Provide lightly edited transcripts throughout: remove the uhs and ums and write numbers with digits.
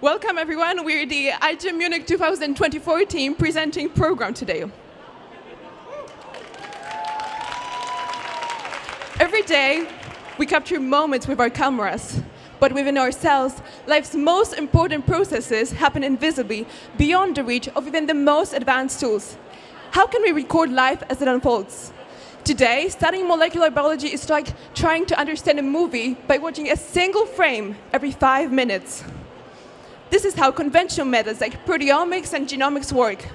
Welcome, everyone. We're the iGEM Munich 2024 team presenting ProgRAM today. Every day, we capture moments with our cameras, but within ourselves, life's most important processes happen invisibly, beyond the reach of even the most advanced tools. How can we record life as it unfolds? Today, studying molecular biology is like trying to understand a movie by watching a single frame every 5 minutes. This is how conventional methods like proteomics and genomics work.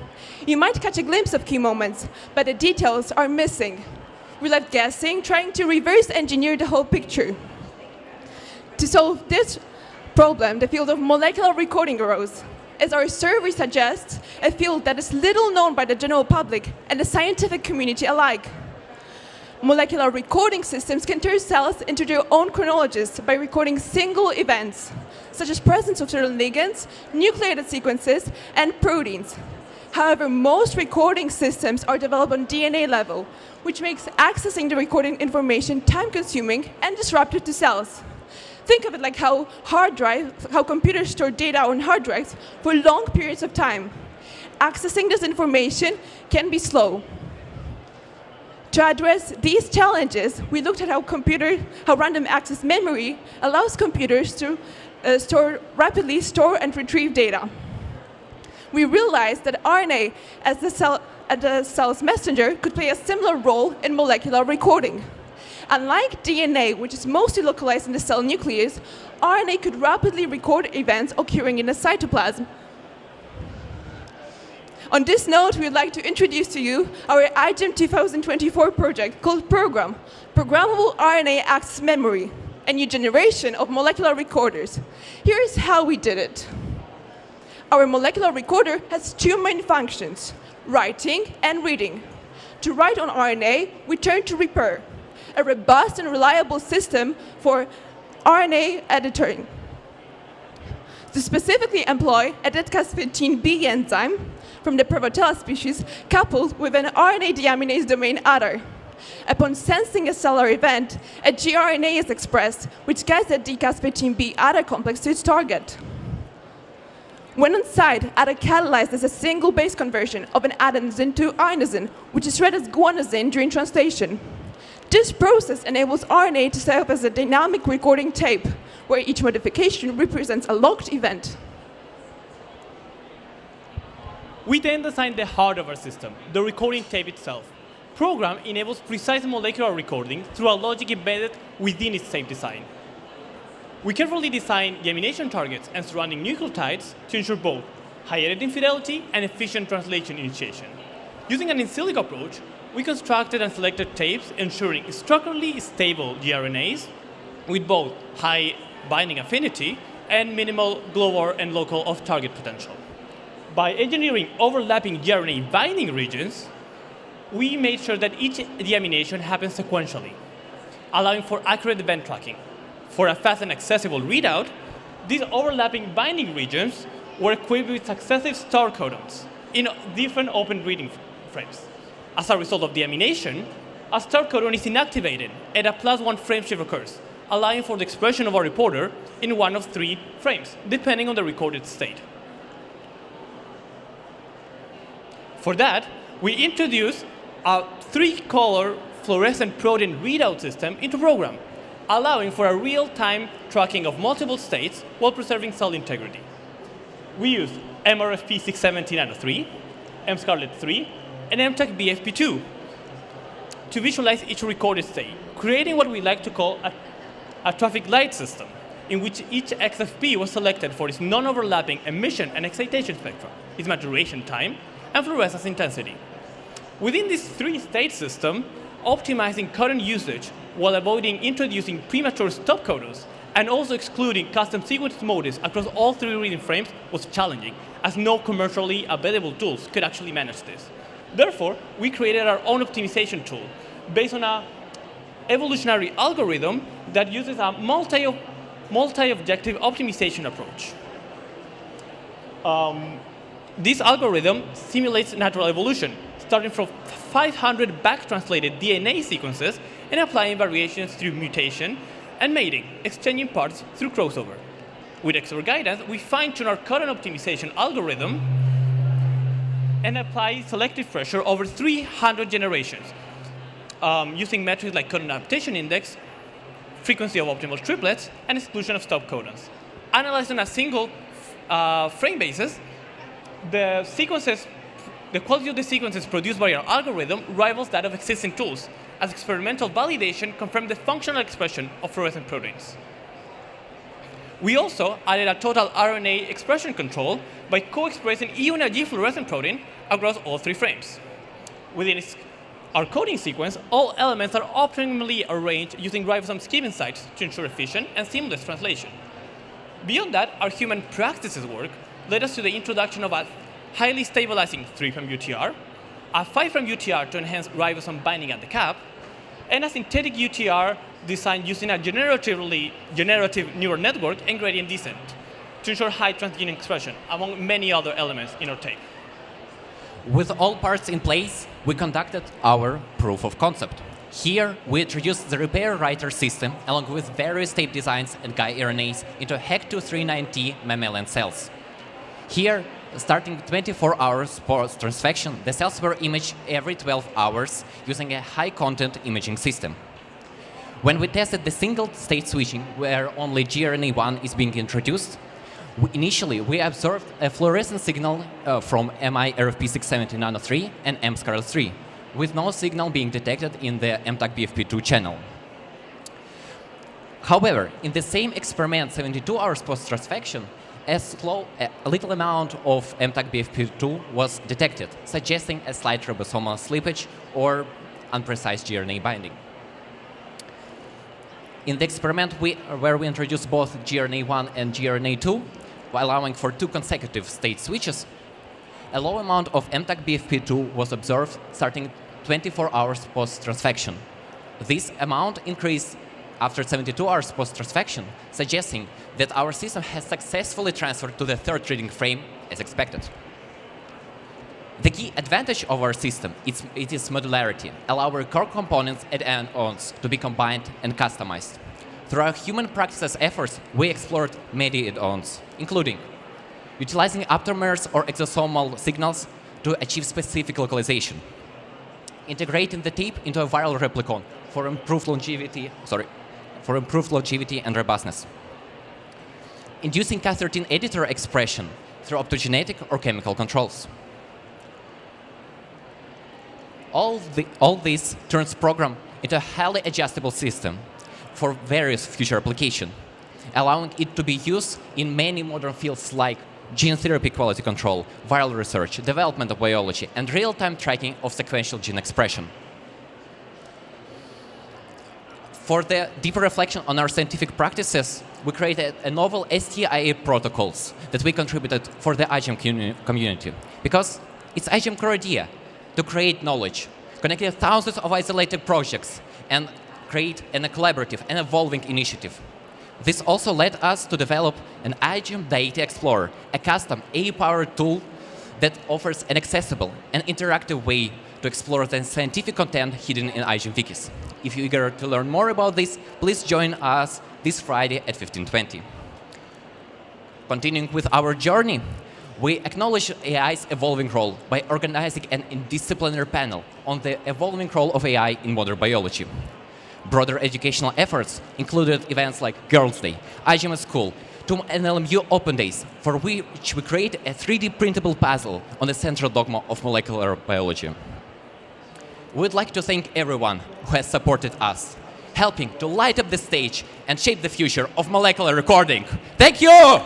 You might catch a glimpse of key moments, but the details are missing. We're left guessing, trying to reverse engineer the whole picture. To solve this problem, the field of molecular recording arose. As our survey suggests, a field that is little known by the general public and the scientific community alike. Molecular recording systems can turn cells into their own chronologists by recording single events, such as presence of certain ligands, nucleated sequences, and proteins. However, most recording systems are developed on DNA level, which makes accessing the recording information time-consuming and disruptive to cells. Think of it like how computers store data on hard drives for long periods of time. Accessing this information can be slow. To address these challenges, we looked at how random access memory allows computers to rapidly store and retrieve data. We realized that RNA, as the cell's messenger, could play a similar role in molecular recording. Unlike DNA, which is mostly localized in the cell nucleus, RNA could rapidly record events occurring in the cytoplasm. On this note, we'd like to introduce to you our iGEM 2024 project called ProgRAM, Programmable RNA-Access Memory, a new generation of molecular recorders. Here's how we did it. Our molecular recorder has two main functions, writing and reading. To write on RNA, we turn to Repair, a robust and reliable system for RNA editing. To specifically employ a Cas15b enzyme from the Prevotella species coupled with an RNA deaminase domain adder. Upon sensing a cellular event, a gRNA is expressed, which guides the Cas15b adder complex to its target. When on site, adder catalyzes a single base conversion of an adenosine to inosine, which is read as guanosine during translation. This process enables RNA to serve as a dynamic recording tape, where each modification represents a locked event. We then designed the heart of our system, the recording tape itself. ProgRAM enables precise molecular recording through a logic embedded within its tape design. We carefully designed deamination targets and surrounding nucleotides to ensure both high editing fidelity and efficient translation initiation. Using an in silico approach, we constructed and selected tapes ensuring structurally stable gRNAs with both high binding affinity and minimal global and local off-target potential. By engineering overlapping gRNA binding regions, we made sure that each deamination happens sequentially, allowing for accurate event tracking. For a fast and accessible readout, these overlapping binding regions were equipped with successive star codons in different open reading frames. As a result of deamination, a star codon is inactivated and a +1 frame shift occurs, allowing for the expression of a reporter in one of 3 frames, depending on the recorded state. For that, we introduced a 3-color fluorescent protein readout system into ProgRAM, allowing for a real-time tracking of multiple states while preserving cell integrity. We used MRFP 670 mScarlet 3, and MTAC BFP2 to visualize each recorded state, creating what we like to call a traffic light system, in which each XFP was selected for its non-overlapping emission and excitation spectra, its maturation time, and fluorescence intensity. Within this 3-state system, optimizing codon usage while avoiding introducing premature stop codons and also excluding custom sequence modes across all 3 reading frames was challenging, as no commercially available tools could actually manage this. Therefore, we created our own optimization tool based on an evolutionary algorithm that uses a multi-objective optimization approach. This algorithm simulates natural evolution, starting from 500 back-translated DNA sequences and applying variations through mutation and mating, exchanging parts through crossover. With expert guidance, we fine-tune our codon optimization algorithm and apply selective pressure over 300 generations, using metrics like codon adaptation index, frequency of optimal triplets, and exclusion of stop codons. Analyzed on a single frame basis, the quality of the sequences produced by our algorithm rivals that of existing tools, as experimental validation confirmed the functional expression of fluorescent proteins. We also added a total RNA expression control by co-expressing E and a G fluorescent protein across all 3 frames. Within our coding sequence, all elements are optimally arranged using ribosome skipping sites to ensure efficient and seamless translation. Beyond that, our human practices work led us to the introduction of a highly stabilizing 3' UTR, a 5' UTR to enhance ribosome binding at the cap, and a synthetic UTR designed using a generative neural network and gradient descent to ensure high transgene expression, among many other elements in our tape. With all parts in place, we conducted our proof of concept. Here, we introduced the repair writer system along with various tape designs and guide RNAs into HEC239T mammalian cells. Here, starting 24 hours post-transfection, the cells were imaged every 12 hours using a high-content imaging system. When we tested the single-state switching, where only gRNA1 is being introduced, initially we observed a fluorescent signal from MIRFP670 nano3 and MSCARL3, with no signal being detected in the MTAG-BFP2 channel. However, in the same experiment 72 hours post-transfection, a little amount of MTAG-BFP2 was detected, suggesting a slight ribosomal slippage or unprecise gRNA binding. In the experiment where we introduced both gRNA1 and gRNA2, while allowing for 2 consecutive state switches, a low amount of MTAG-BFP2 was observed starting 24 hours post-transfection. This amount increased after 72 hours post-transfection, suggesting that our system has successfully transferred to the 3rd reading frame as expected. The key advantage of our system is its modularity, allow our core components and add-ons to be combined and customized. Through our human practices efforts, we explored many add-ons, including utilizing aptamers or exosomal signals to achieve specific localization, integrating the tape into a viral replicon for improved longevity and robustness, inducing Cas13 editor expression through optogenetic or chemical controls. All this turns ProgRAM into a highly adjustable system for various future applications, allowing it to be used in many modern fields like gene therapy quality control, viral research, developmental biology, and real-time tracking of sequential gene expression. For the deeper reflection on our scientific practices, we created a novel STIA protocols that we contributed for the iGEM community, because it's iGEM core idea to create knowledge, connecting thousands of isolated projects, and create a collaborative and evolving initiative. This also led us to develop an iGEM Data Explorer, a custom AI-powered tool that offers an accessible and interactive way to explore the scientific content hidden in iGEM wikis. If you're eager to learn more about this, please join us this Friday at 15:20. Continuing with our journey, we acknowledge AI's evolving role by organizing an interdisciplinary panel on the evolving role of AI in modern biology. Broader educational efforts included events like Girls' Day, iGEM at School, TUM and LMU Open Days, for which we created a 3D printable puzzle on the central dogma of molecular biology. We'd like to thank everyone who has supported us, helping to light up the stage and shape the future of molecular recording. Thank you!